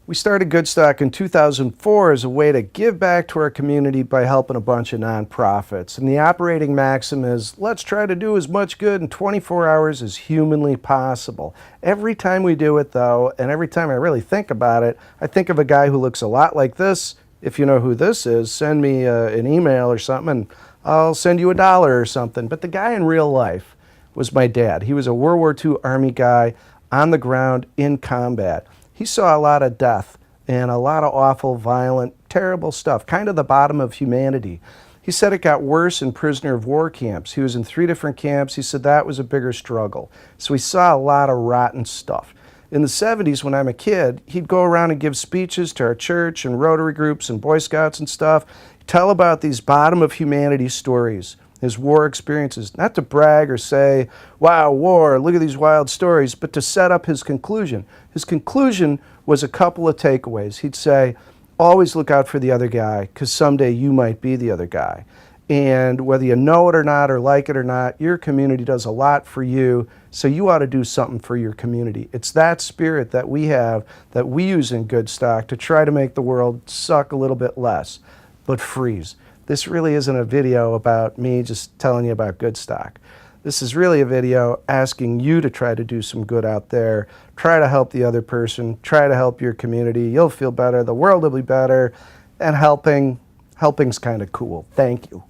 We started Goodstock in 2004 as a way to give back to our community by helping a bunch of nonprofits. And the operating maxim is, let's try to do as much good in 24 hours as humanly possible. Every time we do it, though, and every time I really think about it, I think of a guy who looks a lot like this. If you know who this is, send me an email or something, and I'll send you $1 or something. But the guy in real life was my dad. He was a World War II Army guy on the ground in combat. He saw a lot of death and a lot of awful, violent, terrible stuff, kind of the bottom of humanity. He said it got worse in prisoner of war camps. He was in 3 different camps. He said that was a bigger struggle. So he saw a lot of rotten stuff. In the 70s, when I'm a kid, he'd go around and give speeches to our church and Rotary groups and Boy Scouts and stuff, tell about these bottom of humanity stories, his war experiences, not to brag or say, wow, war, look at these wild stories, but to set up his conclusion. His conclusion was a couple of takeaways. He'd say, always look out for the other guy, because someday you might be the other guy. And whether you know it or not, or like it or not, your community does a lot for you, so you ought to do something for your community. It's that spirit that we have, that we use in Goodstock to try to make the world suck a little bit less, but freeze. This really isn't a video about me just telling you about Goodstock. This is really a video asking you to try to do some good out there. Try to help the other person. Try to help your community. You'll feel better. The world will be better. And helping's kind of cool. Thank you.